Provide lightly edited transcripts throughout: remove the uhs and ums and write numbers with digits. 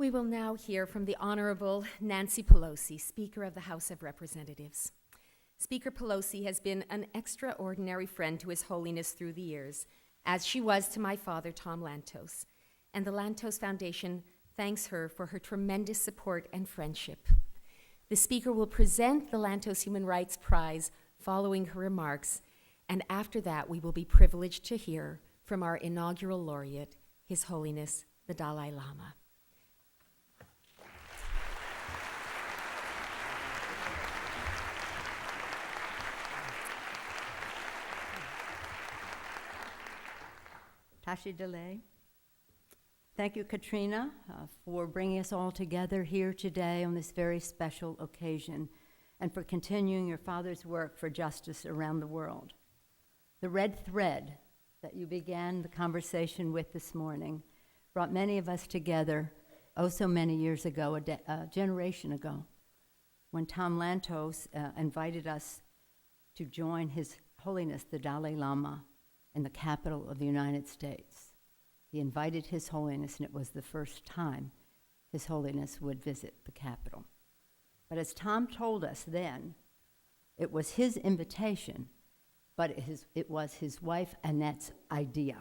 We will now hear from the Honorable Nancy Pelosi, Speaker of the House of Representatives. Speaker Pelosi has been an extraordinary friend to His Holiness through the years, as she was to my father, Tom Lantos, and the Lantos Foundation thanks her for her tremendous support and friendship. The Speaker will present the Lantos Human Rights Prize following her remarks, and after that we will be privileged to hear from our inaugural laureate, His Holiness the Dalai Lama. Tashi Delay. Thank you, Katrina, for bringing us all together here today on this very special occasion and for continuing your father's work for justice around the world. The red thread that you began the conversation with this morning brought many of us together so many years ago, a generation ago, when Tom Lantos invited us to join His Holiness the Dalai Lama in the capital of the United States. He invited His Holiness, and it was the first time His Holiness would visit the capital. But as Tom told us then, it was his invitation, but it was his wife Annette's idea.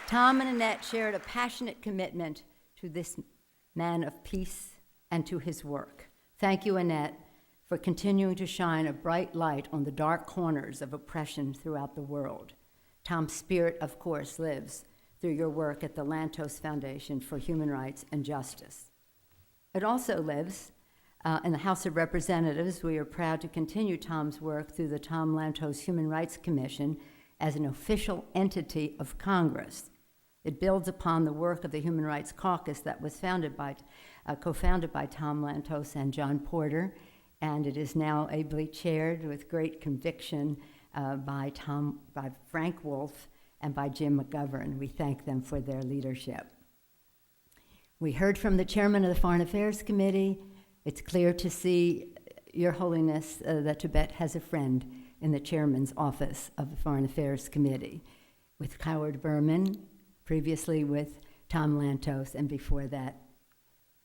Tom and Annette shared a passionate commitment to this man of peace and to his work. Thank you, Annette, for continuing to shine a bright light on the dark corners of oppression throughout the world. Tom's spirit, of course, lives through your work at the Lantos Foundation for Human Rights and Justice. It also lives in the House of Representatives. We are proud to continue Tom's work through the Tom Lantos Human Rights Commission as an official entity of Congress. It builds upon the work of the Human Rights Caucus that was co-founded by Tom Lantos and John Porter, and it is now ably chaired with great conviction by Frank Wolf and by Jim McGovern. We thank them for their leadership. We heard from the chairman of the Foreign Affairs Committee. It's clear to see, Your Holiness, that Tibet has a friend in the chairman's office of the Foreign Affairs Committee, with Howard Berman, previously with Tom Lantos, and before that,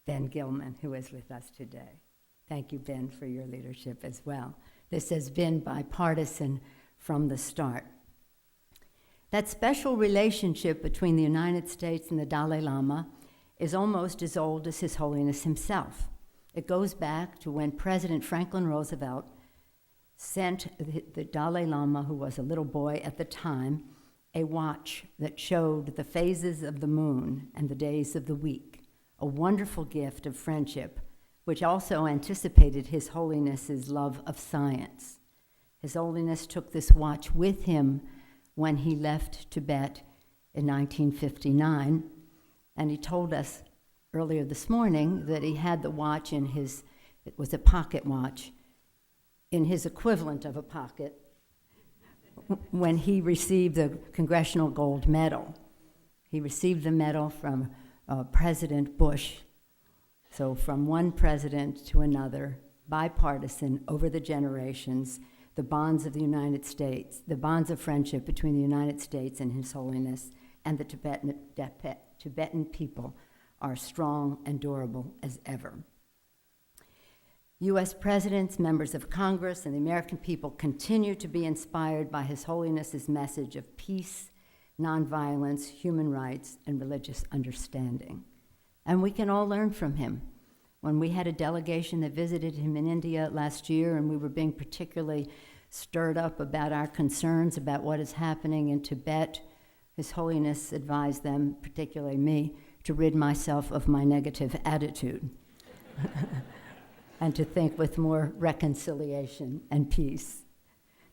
Ben Gilman, who is with us today. Thank you, Ben, for your leadership as well. This has been bipartisan from the start. That special relationship between the United States and the Dalai Lama is almost as old as His Holiness himself. It goes back to when President Franklin Roosevelt sent the Dalai Lama, who was a little boy at the time, a watch that showed the phases of the moon and the days of the week, a wonderful gift of friendship, which also anticipated His Holiness's love of science. His Holiness took this watch with him when he left Tibet in 1959, and he told us earlier this morning that he had the watch in it was a pocket watch, in his equivalent of a pocket, when he received the Congressional Gold Medal. He received the medal from President Bush. So from one president to another, bipartisan over the generations, the bonds of the United States, the bonds of friendship between the United States and His Holiness and the Tibetan people are strong and durable as ever. U.S. presidents, members of Congress, and the American people continue to be inspired by His Holiness's message of peace, nonviolence, human rights, and religious understanding. And we can all learn from him. When we had a delegation that visited him in India last year, and we were being particularly stirred up about our concerns about what is happening in Tibet, His Holiness advised them, particularly me, to rid myself of my negative attitude and to think with more reconciliation and peace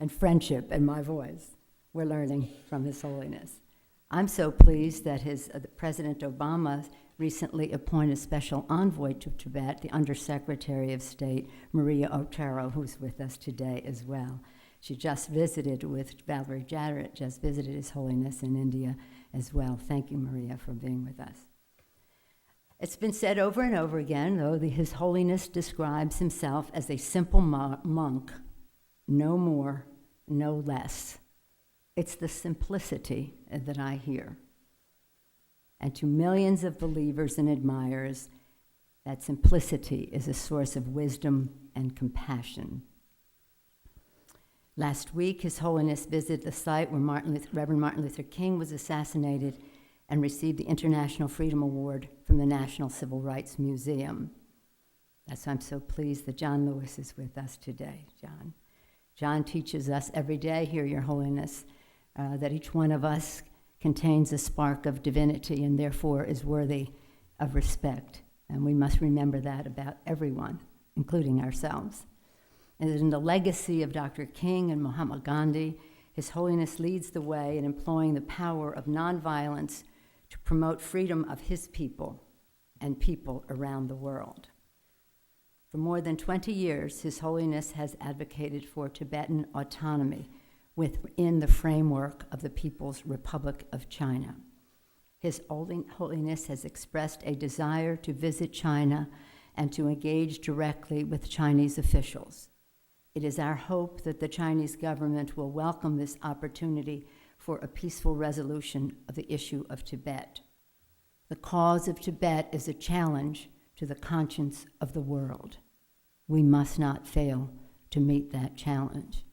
and friendship in my voice. We're learning from His Holiness. I'm so pleased that President Obama recently appointed a special envoy to Tibet, the Undersecretary of State, Maria Otero, who's with us today as well. She just visited with Valerie Jarrett, just visited His Holiness in India as well. Thank you, Maria, for being with us. It's been said over and over again, though, His Holiness describes himself as a simple monk, no more, no less. It's the simplicity that I hear. And to millions of believers and admirers, that simplicity is a source of wisdom and compassion. Last week, His Holiness visited the site where Reverend Martin Luther King was assassinated and received the International Freedom Award from the National Civil Rights Museum. That's why I'm so pleased that John Lewis is with us today, John. John teaches us every day here, Your Holiness, that each one of us contains a spark of divinity and therefore is worthy of respect. And we must remember that about everyone, including ourselves. And in the legacy of Dr. King and Mahatma Gandhi, His Holiness leads the way in employing the power of nonviolence to promote freedom of his people and people around the world. For more than 20 years, His Holiness has advocated for Tibetan autonomy within the framework of the People's Republic of China. His Holiness has expressed a desire to visit China and to engage directly with Chinese officials. It is our hope that the Chinese government will welcome this opportunity for a peaceful resolution of the issue of Tibet. The cause of Tibet is a challenge to the conscience of the world. We must not fail to meet that challenge.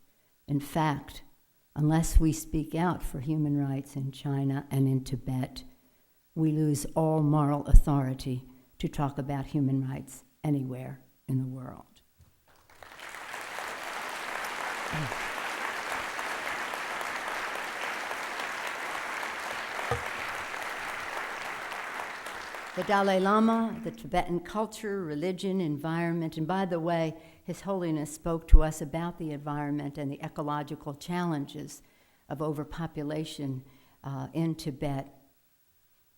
In fact, unless we speak out for human rights in China and in Tibet, we lose all moral authority to talk about human rights anywhere in the world. The Dalai Lama, the Tibetan culture, religion, environment, and by the way, His Holiness spoke to us about the environment and the ecological challenges of overpopulation in Tibet.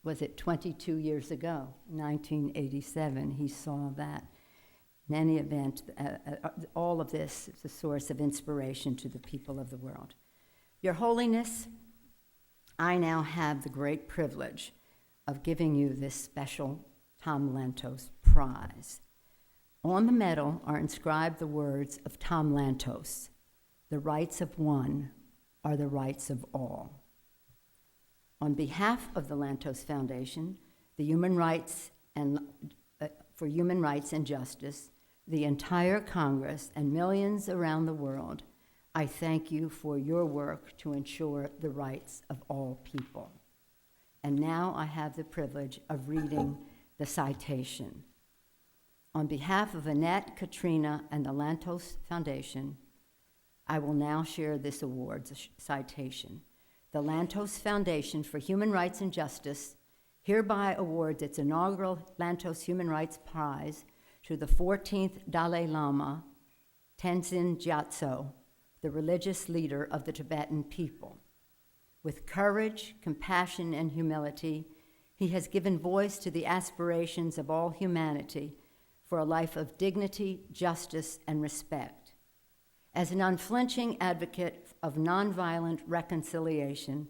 Was it 22 years ago, 1987, he saw that. In any event, all of this is a source of inspiration to the people of the world. Your Holiness, I now have the great privilege of giving you this special Tom Lantos Prize. On the medal are inscribed the words of Tom Lantos: "The rights of one are the rights of all." On behalf of the Lantos Foundation, the for Human Rights and Justice, the entire Congress, and millions around the world, I thank you for your work to ensure the rights of all people. And now I have the privilege of reading the citation. On behalf of Annette, Katrina, and the Lantos Foundation, I will now share this awards citation. The Lantos Foundation for Human Rights and Justice hereby awards its inaugural Lantos Human Rights Prize to the 14th Dalai Lama, Tenzin Gyatso, the religious leader of the Tibetan people. With courage, compassion, and humility, he has given voice to the aspirations of all humanity for a life of dignity, justice, and respect. As an unflinching advocate of nonviolent reconciliation,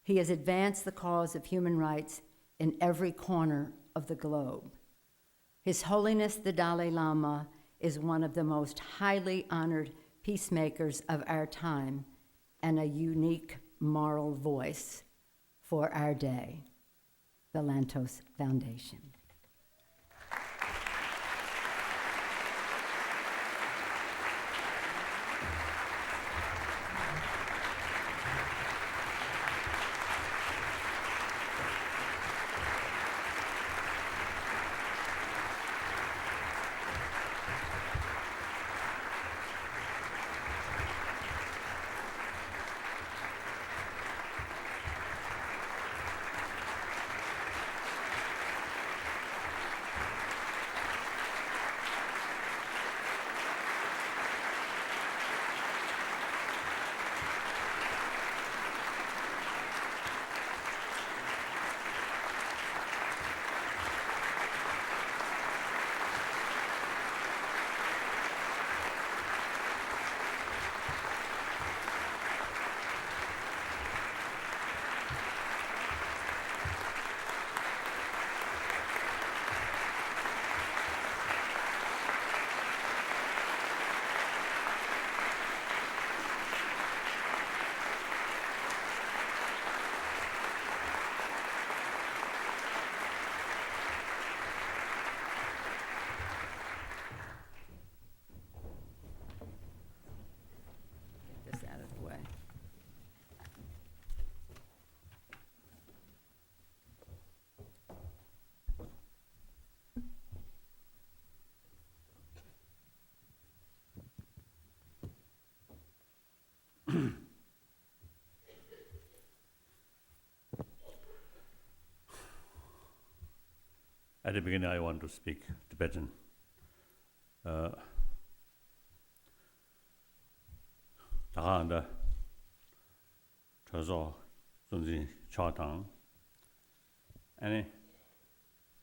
he has advanced the cause of human rights in every corner of the globe. His Holiness the Dalai Lama is one of the most highly honored peacemakers of our time and a unique moral voice for our day. The Lantos Foundation. At the beginning, I want to speak Tibetan. 다가한다. 저서 존지 차당. 아니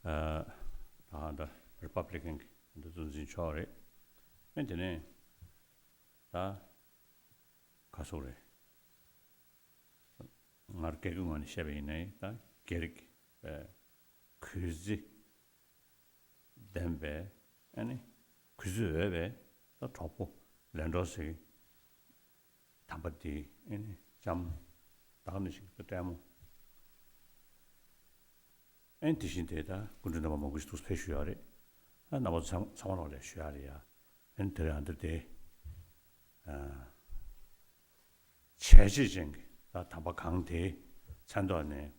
다가한다. Republican 존지 차래. 맨전에 다 가소래. 마르케군은 셰베네. 다 게릭 그지 덴베 아니 그즈베 다 토포 랜더스 담바디 아니 잠 다음식 그때모 엔티신데다 군주나마 먹고 싶어 스페셜이 나머 상황을 쉬어야 엔트한테 체지적 다 담바 강대 찬도하네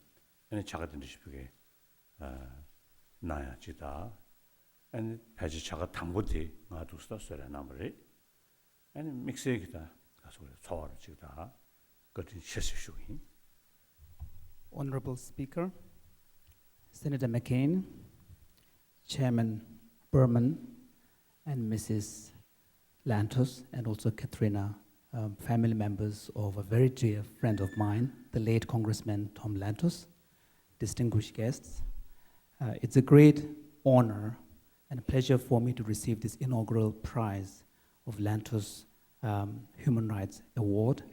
아니 차가 된다 싶게 나야 지다 아니 배지 차가 담고디 나도 썼어야 나머리 아니 믹스기다 가서 소화를 지다 그것이 실수슈인 Honorable Speaker, Senator McCain, Chairman Berman, and Mrs. Lantos, and also Katrina, family members of a very dear friend of mine, the late Congressman Tom Lantos, distinguished guests. It's a great honor and a pleasure for me to receive this inaugural prize of Lantos Human Rights Award.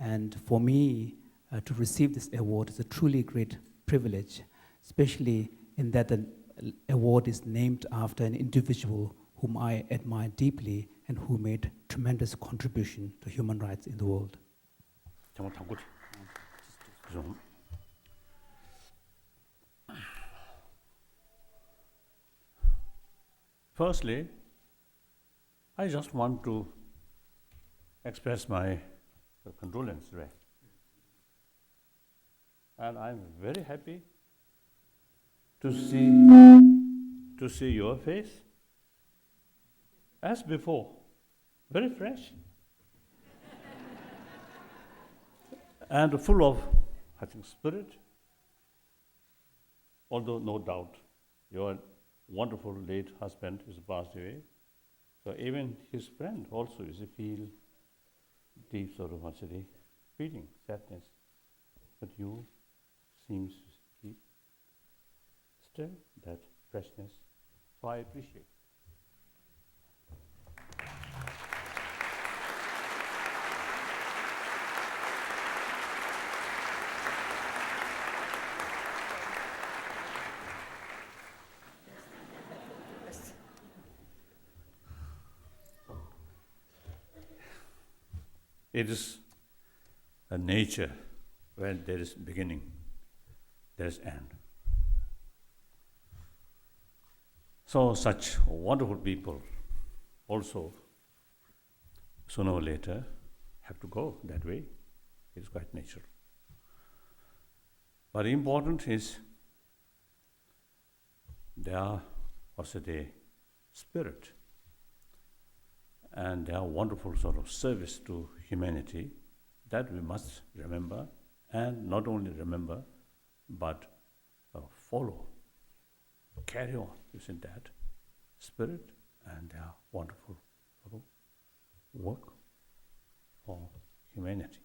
And for me, to receive this award is a truly great privilege, especially in that the award is named after an individual whom I admire deeply and who made tremendous contribution to human rights in the world. 정말 당고지 좀 Firstly, I just want to express my condolence, right? And I'm very happy to see your face as before, very fresh and full of, I think, spirit. Although no doubt your wonderful late husband is passed away, so even his friend also is feel deep sort of feeling sadness, but you seems to keep still that freshness, so I appreciate. It is a nature when there is beginning, there is end. So such wonderful people also sooner or later have to go that way. It is quite natural. But important is their also the spirit and their wonderful sort of service to humanity that we must remember, and not only remember, but follow, carry on using that spirit and their wonderful sort of work for humanity,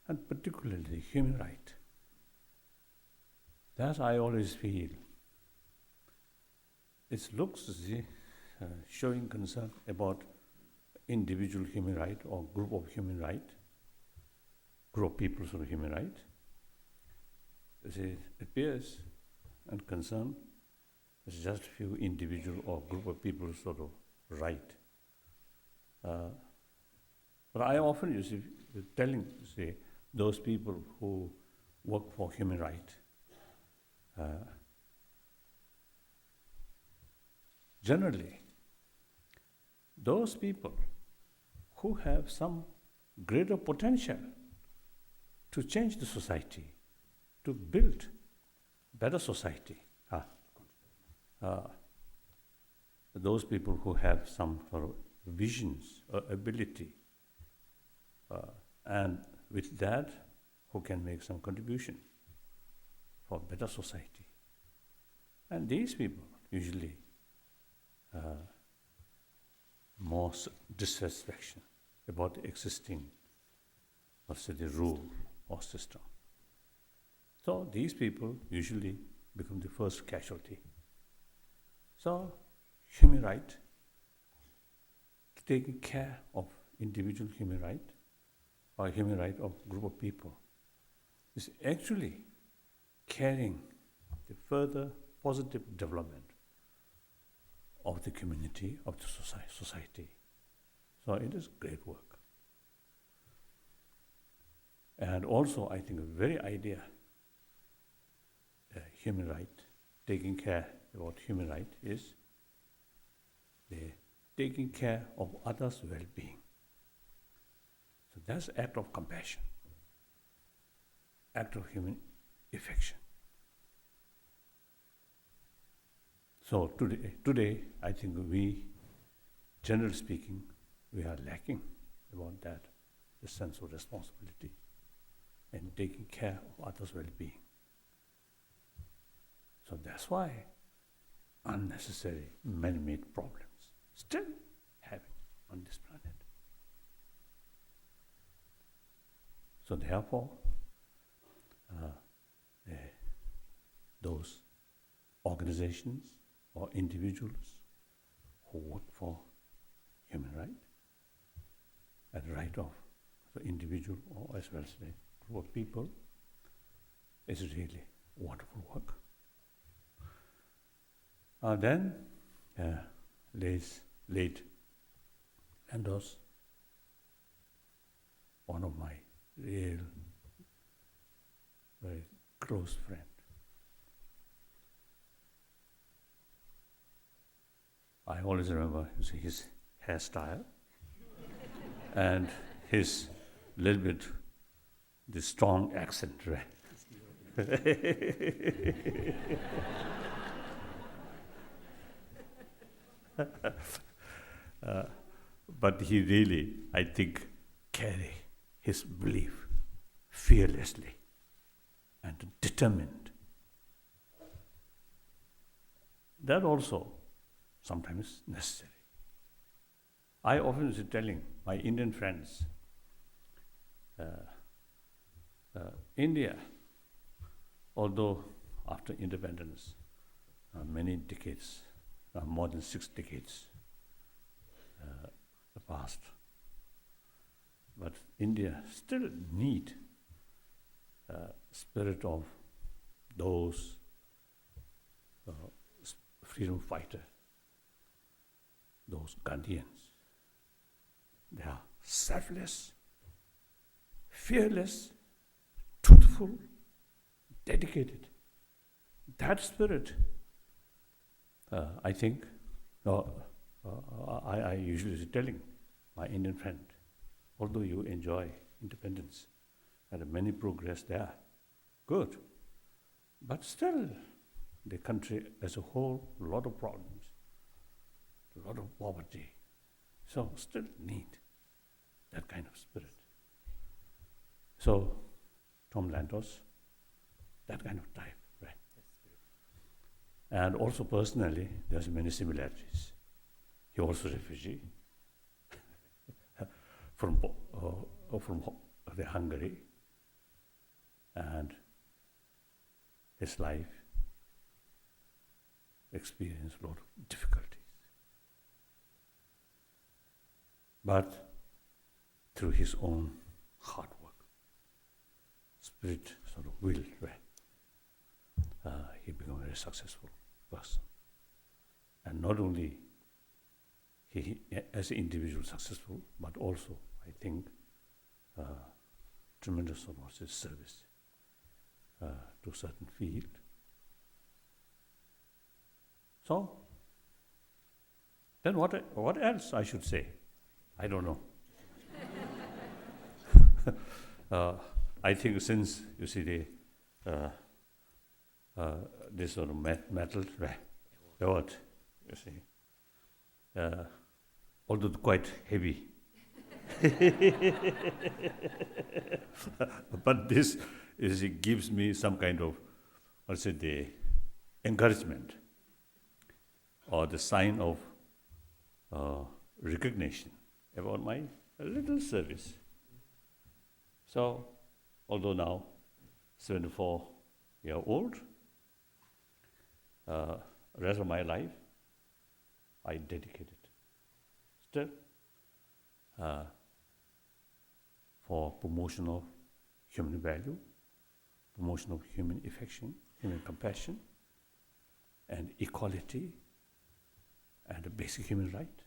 and particularly human right. That I always feel. It looks showing concern about individual human right or group of human right, group of people's sort of human right. It appears and concern is just few individual or group of people's sort of right. But I often telling those people who work for human right, generally, those people who have some greater potential to change the society, to build better society, those people who have some sort of visions or ability, and with that, who can make some contribution for better society. And these people usually more dissatisfaction about the existing, let's say, the rule or system. So these people usually become the first casualty. So human right, taking care of individual human right or human right of group of people is actually carrying the further positive development of the community, of the society. So it is great work. And also, I think a very idea, human right, taking care about human right is the taking care of others' well-being. So that's act of compassion, act of human affection. So today, I think we, generally speaking, we are lacking about that, the sense of responsibility and taking care of others' well-being. So that's why unnecessary man-made problems still having on this planet. So therefore, those organizations or individuals who work for human right and right of the individual or as well as the group of people is really wonderful work. Then late Lantos, one of my real very close friend. I always remember his hairstyle and his little bit the strong accent, right? But he really, I think, carry his belief fearlessly and determined. That also sometimes necessary. I often is telling my Indian friends, India, although after independence, many decades, more than 6 decades passed, but India still need spirit of those freedom fighter, those Gandhians. They are selfless, fearless, truthful, dedicated. That spirit, I think, I usually telling my Indian friend, although you enjoy independence and many progress there, good, but still the country as a whole, a lot of problems, a lot of poverty, so still need that kind of spirit. So Tom Lantos, that kind of type, right? And also personally, there's many similarities. He also refugee from the Hungary, and his life experienced a lot of difficulties. But through his own hard work, spirit, sort of will, right? He became a very successful person. And not only he as an individual successful, but also, I think, tremendous amount of service to a certain field. So, then what else I should say? I don't know. I think since, you see, this sort of metal, right? The what, you see, although quite heavy. But this it gives me some kind of, let's say, encouragement or the sign of recognition about my little service. So, although now 74-year-old, rest of my life I dedicated still for promotion of human value, promotion of human affection, human compassion, and equality, and a basic human right,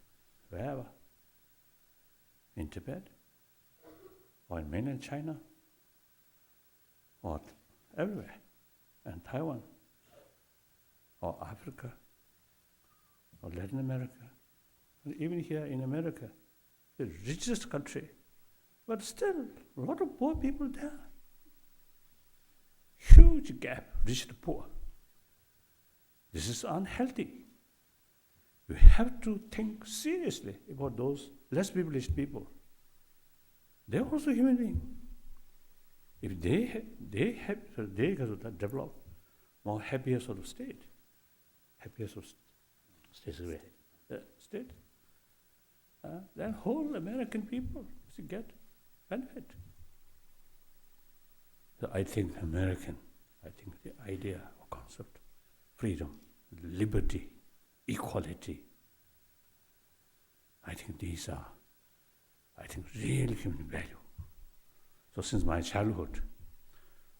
wherever, in Tibet, or in mainland China, or everywhere, and Taiwan, or Africa, or Latin America, and even here in America, the richest country, but still a lot of poor people there. Huge gap, rich to poor. This is unhealthy. You have to think seriously about those less privileged people. They're also human beings. If they develop more happier sort of state, state, then whole American people should get benefit. So I think the idea or concept, freedom, liberty, equality, I think these are, real human value. So since my childhood,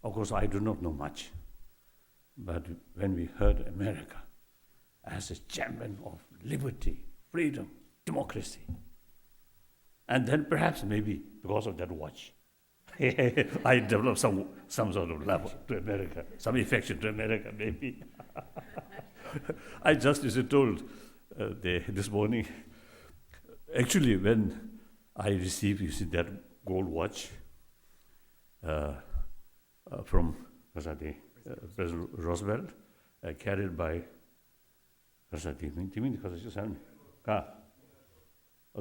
of course I do not know much, but when we heard America as a champion of liberty, freedom, democracy, and then perhaps maybe because of that watch, I developed some sort of love to America, some affection to America, maybe. I just told this morning, actually when I received that gold watch from President Roosevelt, carried by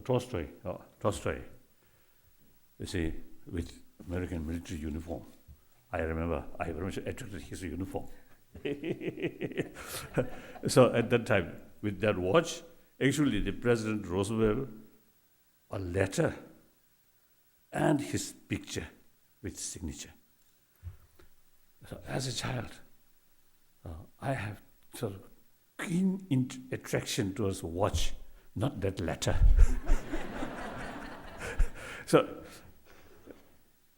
Tolstoy, you see, with American military uniform. I remember I very much attracted his uniform. So at that time, with that watch, actually the President Roosevelt, a letter and his picture with signature. So as a child, I have sort of keen attraction towards watch, not that letter. So,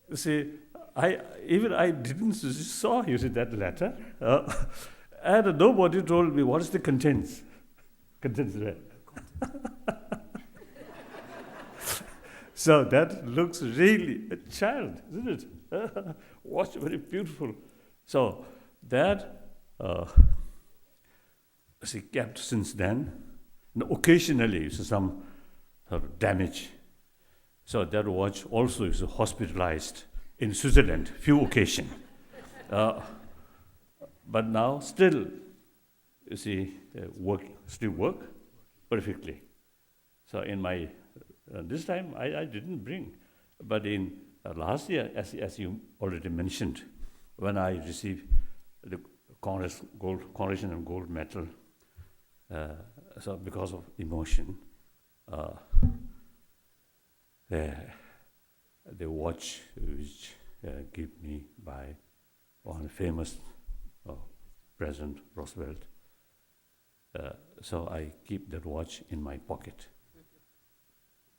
you see, I didn't saw that letter, and nobody told me what is the contents. Contents there. So that looks really a child, isn't it? Watch, very beautiful. So that kept since then. And occasionally, some sort of damage. So that watch also is hospitalized in Switzerland, few occasions. But now still, you see, still work perfectly. So in my, this time I didn't bring, but in last year, as you already mentioned, when I received the Congressional Gold Medal, so because of emotion, the watch which given me by one famous President Roosevelt. So I keep that watch in my pocket.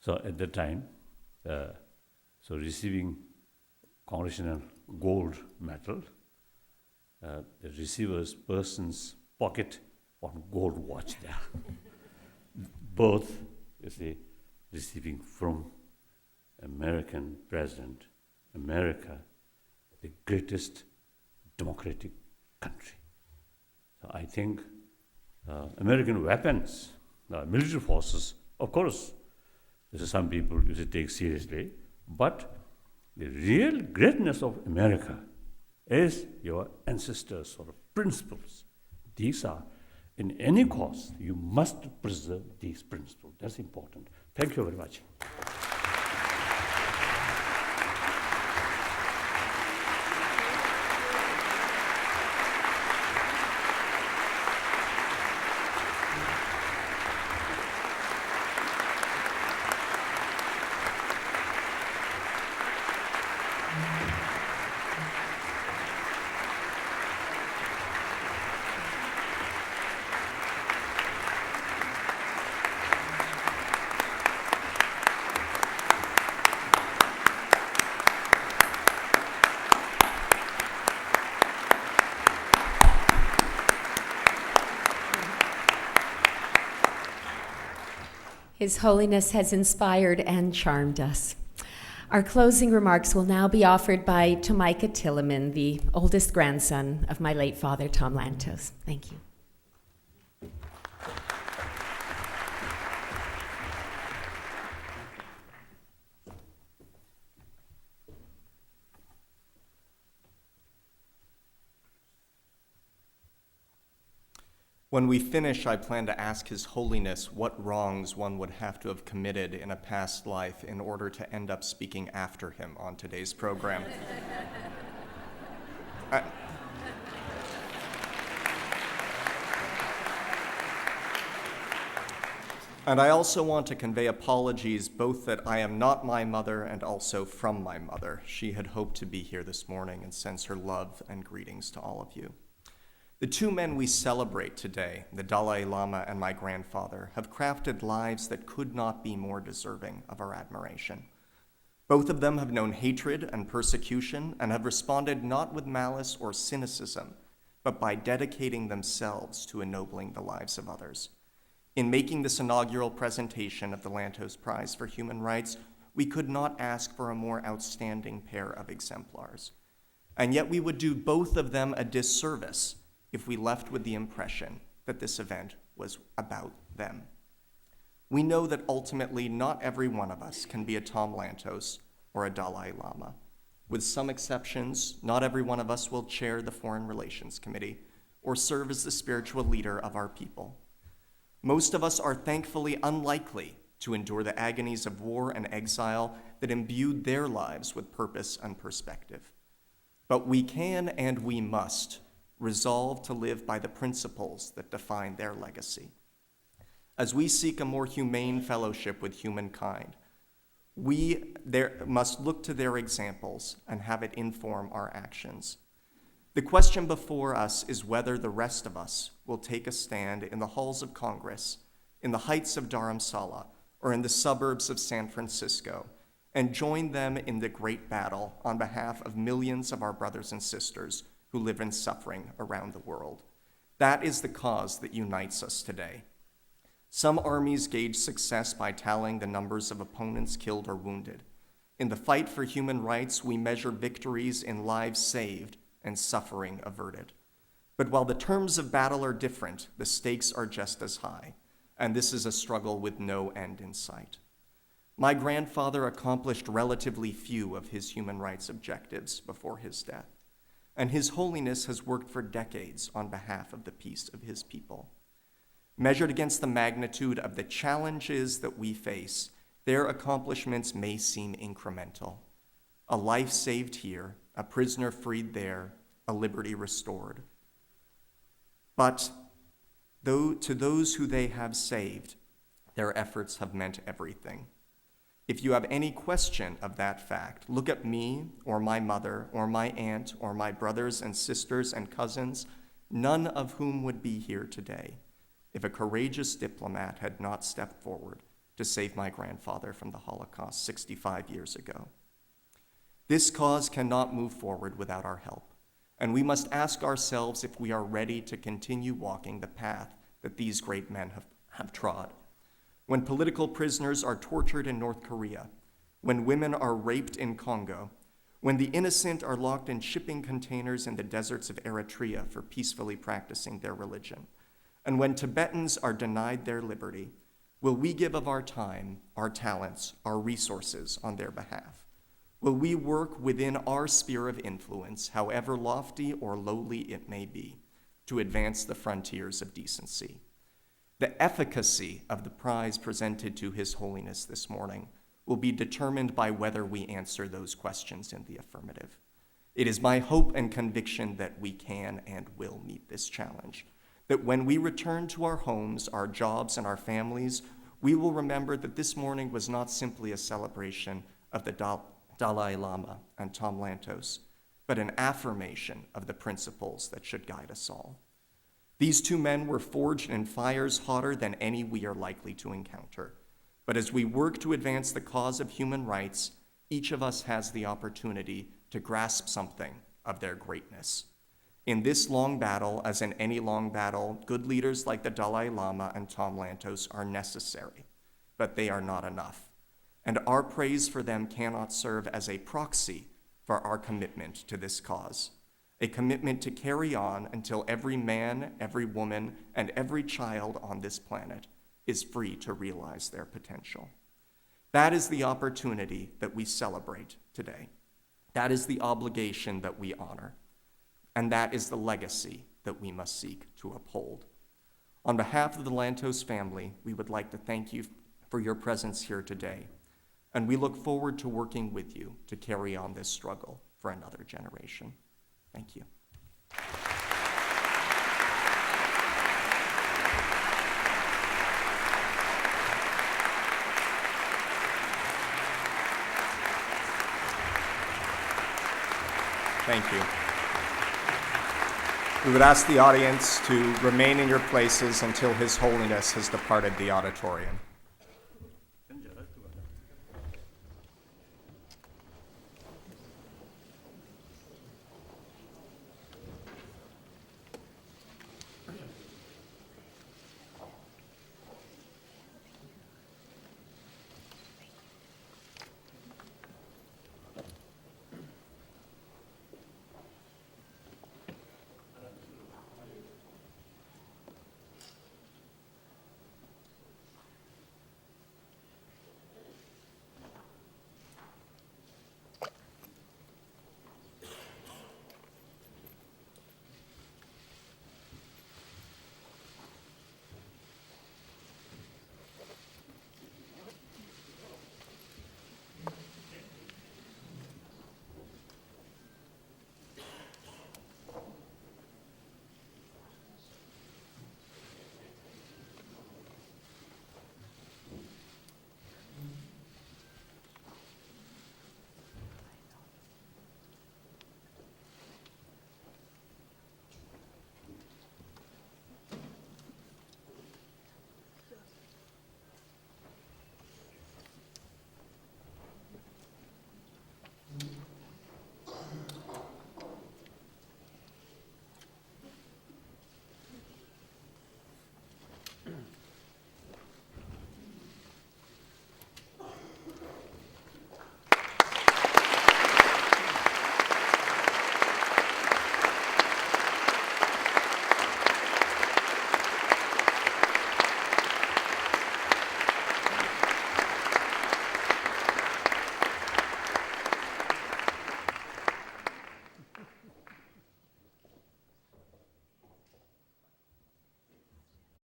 So at that time, so receiving Congressional Gold Medal, the receiver's person's pocket on gold watch there. Both, you see, receiving from American President, America, the greatest democratic country. So I think American weapons, military forces, of course, some people you should take seriously, but the real greatness of America is your ancestors' sort of principles. These are, in any cause, you must preserve these principles. That's important. Thank you very much. His Holiness has inspired and charmed us. Our closing remarks will now be offered by Tomika Tilleman, the oldest grandson of my late father, Tom Lantos. Thank you. When we finish, I plan to ask His Holiness what wrongs one would have to have committed in a past life in order to end up speaking after him on today's program. And I also want to convey apologies, both that I am not my mother and also from my mother. She had hoped to be here this morning and sends her love and greetings to all of you. The two men we celebrate today, the Dalai Lama and my grandfather, have crafted lives that could not be more deserving of our admiration. Both of them have known hatred and persecution and have responded not with malice or cynicism, but by dedicating themselves to ennobling the lives of others. In making this inaugural presentation of the Lantos Prize for Human Rights, we could not ask for a more outstanding pair of exemplars. And yet we would do both of them a disservice if we left with the impression that this event was about them. We know that ultimately not every one of us can be a Tom Lantos or a Dalai Lama. With some exceptions, not every one of us will chair the Foreign Relations Committee or serve as the spiritual leader of our people. Most of us are thankfully unlikely to endure the agonies of war and exile that imbued their lives with purpose and perspective. But we can and we must resolve to live by the principles that define their legacy. As we seek a more humane fellowship with humankind, we must look to their examples and have it inform our actions. The question before us is whether the rest of us will take a stand in the halls of Congress, in the heights of Dharamsala, or in the suburbs of San Francisco, and join them in the great battle on behalf of millions of our brothers and sisters who live in suffering around the world. That is the cause that unites us today. Some armies gauge success by tallying the numbers of opponents killed or wounded. In the fight for human rights, we measure victories in lives saved and suffering averted. But while the terms of battle are different, the stakes are just as high, and this is a struggle with no end in sight. My grandfather accomplished relatively few of his human rights objectives before his death, and His Holiness has worked for decades on behalf of the peace of his people. Measured against the magnitude of the challenges that we face, their accomplishments may seem incremental. A life saved here, a prisoner freed there, a liberty restored. But to those who they have saved, their efforts have meant everything. If you have any question of that fact, look at me or my mother or my aunt or my brothers and sisters and cousins, none of whom would be here today if a courageous diplomat had not stepped forward to save my grandfather from the Holocaust 65 years ago. This cause cannot move forward without our help, and we must ask ourselves if we are ready to continue walking the path that these great men have trod. When political prisoners are tortured in North Korea, when women are raped in Congo, when the innocent are locked in shipping containers in the deserts of Eritrea for peacefully practicing their religion, and when Tibetans are denied their liberty, will we give of our time, our talents, our resources on their behalf? Will we work within our sphere of influence, however lofty or lowly it may be, to advance the frontiers of decency? The efficacy of the prize presented to His Holiness this morning will be determined by whether we answer those questions in the affirmative. It is my hope and conviction that we can and will meet this challenge, that when we return to our homes, our jobs, and our families, we will remember that this morning was not simply a celebration of the Dalai Lama and Tom Lantos, but an affirmation of the principles that should guide us all. These two men were forged in fires hotter than any we are likely to encounter. But as we work to advance the cause of human rights, each of us has the opportunity to grasp something of their greatness. In this long battle, as in any long battle, good leaders like the Dalai Lama and Tom Lantos are necessary. but they are not enough. And our praise for them cannot serve as a proxy for our commitment to this cause, a commitment to carry on until every man, every woman, and every child on this planet is free to realize their potential. That is the opportunity that we celebrate today. That is the obligation that we honor. And that is the legacy that we must seek to uphold. On behalf of the Lantos family, we would like to thank you for your presence here today, and we look forward to working with you to carry on this struggle for another generation. Thank you. Thank you. We would ask the audience to remain in your places until His Holiness has departed the auditorium.